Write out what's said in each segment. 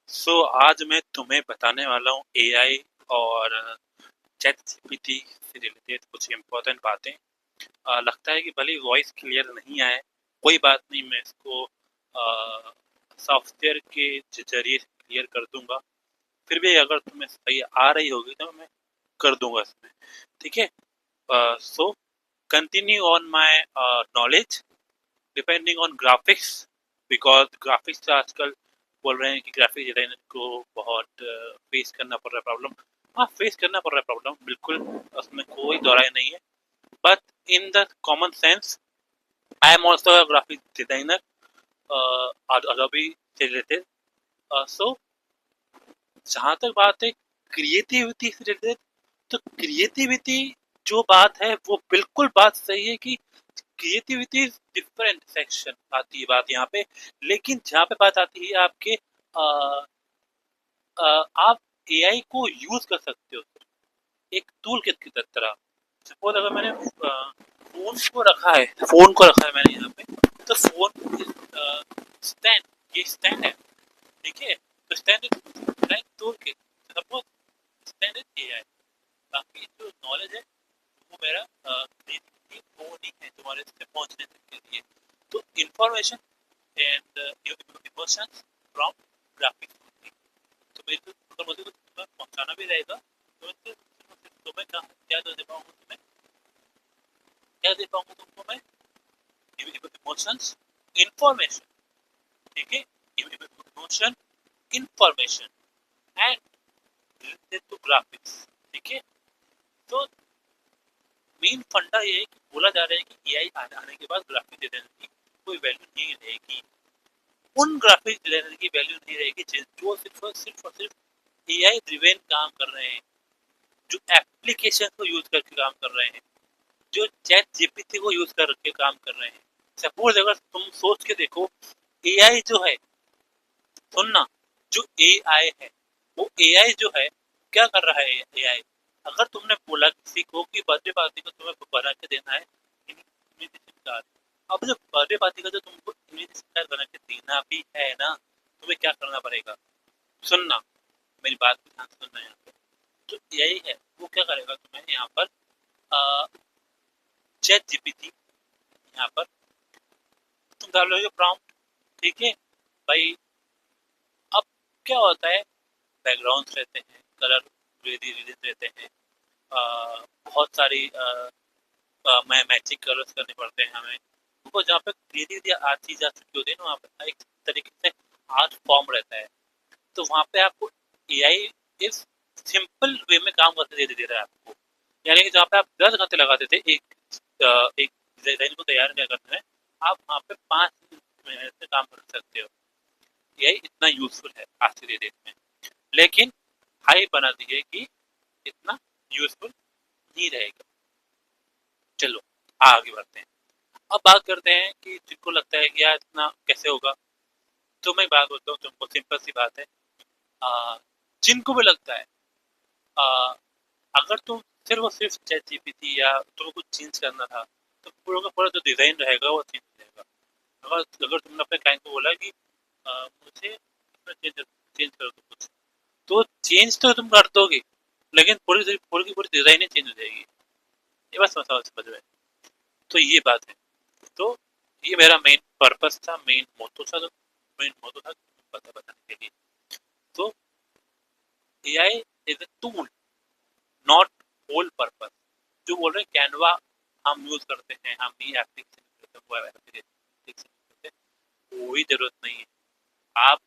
आज मैं तुम्हें बताने वाला हूँ एआई और चैट जीपीटी से रिलेटेड कुछ इम्पोर्टेंट बातें। लगता है कि भले ही वॉइस क्लियर नहीं आए, कोई बात नहीं, मैं इसको सॉफ्टवेयर के जरिए क्लियर कर दूंगा। फिर भी अगर तुम्हें सही आ रही होगी तो मैं कर दूंगा इसमें। ठीक है। So continue on my knowledge depending on graphics, because graphics आजकल बोल रहे हैं कि ग्राफिक डिजाइनर को बहुत फेस करना पड़ रहा है प्रॉब्लम। हाँ, फेस करना पड़ रहा है प्रॉब्लम, बिल्कुल, उसमें कोई दोहराई नहीं है। But in the common sense I am also a graphic designer Adobe से रिलेटेड। सो जहाँ तक बात है क्रिएटिविटी से रिलेटेड, तो क्रिएटिविटी जो बात है वो बिल्कुल बात सही है कि क्रिएटिविटी डिफरेंट सेक्शन आती है बात यहाँ पे। लेकिन जहाँ पे बात आती है आपके आप एआई को यूज कर सकते हो एक टूल किट की तरह। सपोज अगर मैंने फोन को रखा है मैंने यहाँ पे, तो फोन स्टैंड, ये स्टैंड है, ठीक है। तो stand like tool kit, suppose stand is AI. बाकी जो नॉलेज है वो मेरा क्रिएटिविटी वो नहीं है तुम्हारे से पहुंचने तक के लिए। तो information and emotions from graphics. तो मेरे को अगर मुझे कुछ तुम्हें पहुंचाना भी रहेगा तो मैं तुम्हें क्या दे पाऊंगा, तुम्हें क्या दे पाऊंगा तुमको मैं? इमोशंस, इंफॉर्मेशन, ठीक है। Emotion, information and related to graphics, ठीक है। तो मेन फंडा ये है कि बोला जा रहा है कि एआई आने के बाद ग्राफिक डिजाइनर की कोई वैल्यू नहीं रहेगी। उन ग्राफिक डिजाइनर की वैल्यू नहीं रहेगी जो सिर्फ एआई ड्रिवेन काम कर रहे हैं, जो एप्लीकेशन को यूज करके काम कर रहे हैं, जो चैट जीपीटी को यूज करके काम कर रहे हैं। सपोज अगर तुम सोच के देखो, एआई जो है, सुनना, जो एआई है वो एआई जो है क्या कर रहा है एआई? अगर तुमने बोला किसी को कि बर्थडे पार्टी को तुम्हें बना के देना है इनविटेशन कार्ड, अब जब बर्थडे पार्टी का जो तुमको इनविटेशन कार्ड बना के देना भी है ना, तुम्हें क्या करना पड़ेगा? सुनना, मेरी बात को ध्यान से सुनना। यहाँ पे जो एआई है वो क्या करेगा, तुम्हें यहाँ पर चैट जीपीटी, यहाँ पर तुम डालोगे प्रॉम्प्ट, ठीक है भाई। अब क्या होता है, बैकग्राउंड रहते हैं, कलर रिलीज रहते हैं, बहुत सारी मैचिंग कलर्स करने पड़ते हैं हमें। तो जहाँ पे क्रिएटिविटी चीज आ चुकी होती है ना, वहाँ पे एक तरीके से आर्ट फॉर्म रहता है। तो वहाँ पे आपको एआई इस सिंपल वे में काम करके दे रहा है आपको। यानी कि जहाँ पे आप 10 घंटे लगाते थे एक डिजाइन को तैयार करने में, आप वहाँ पे 5 मिनट से काम कर सकते हो। एआई इतना यूजफुल है आज की डेट में। लेकिन हाई बना दी है कि इतना यूजफुल नहीं रहेगा। चलो आगे बढ़ते हैं। अब बात करते हैं कि जिनको लगता है कि यार इतना कैसे होगा, तो मैं बात बोलता हूँ तुमको, सिंपल सी बात है। आ, जिनको भी लगता है, आ, अगर तुम सिर्फ और सिर्फ चैट जीपीटी या तुम्हें कुछ चेंज करना था, तो पूरा का पूरा जो डिजाइन रहेगा वो चेंज हो जाएगा। अगर तुमने अपने क्लाइंट को बोला कि मुझे चेंज चेंज कर दो कुछ, तो चेंज तो तुम कर दोगे, लेकिन पूरी की पूरी डिजाइन ही चेंज हो जाएगी। ये बस समझ में। तो ये बात है। तो ये मेरा मेन पर्पस था, मेन मोटो था पता बताने के लिए। तो AI is a tool, not whole purpose. जो बोल रहे हैं कैनवा हम यूज करते हैं, हम भी एप्लीकेशन करते हैं, कोई जरूरत नहीं है। आप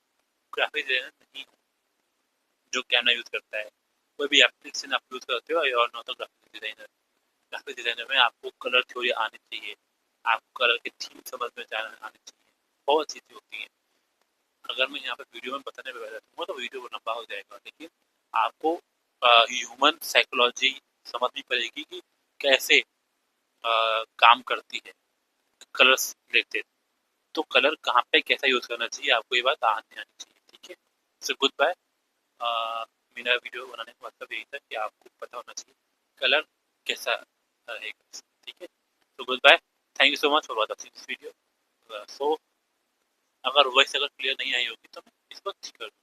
ग्राफिक डिजाइनर नहीं हो जो कैनवा यूज करता है। कोई भी एप्लीकेशन आप यूज करते हो और not graphic designer. Graphic designer में आपको कलर थ्योरी आनी चाहिए, आपको कलर की थीम समझ में जाना आनी चाहिए, बहुत चीजें होती हैं। अगर मैं यहाँ पे वीडियो में बताने में बैठूंगा तो वीडियो लंबा हो जाएगा। लेकिन आपको ह्यूमन साइकोलॉजी समझनी पड़ेगी कि कैसे काम करती है कलर्स रिलेटेड। तो कलर कहाँ पे कैसा यूज करना चाहिए, आपको ये बात आनी आनी चाहिए, ठीक है। So good bye. मेरा वीडियो बनाने का मतलब यही था कि आपको पता होना चाहिए कलर कैसा रहेगा, ठीक है। तो good bye, thank you so much for watching this video. So अगर वॉइस अगर क्लियर नहीं आई होगी तो मैं इसको ठीक कर दूँ।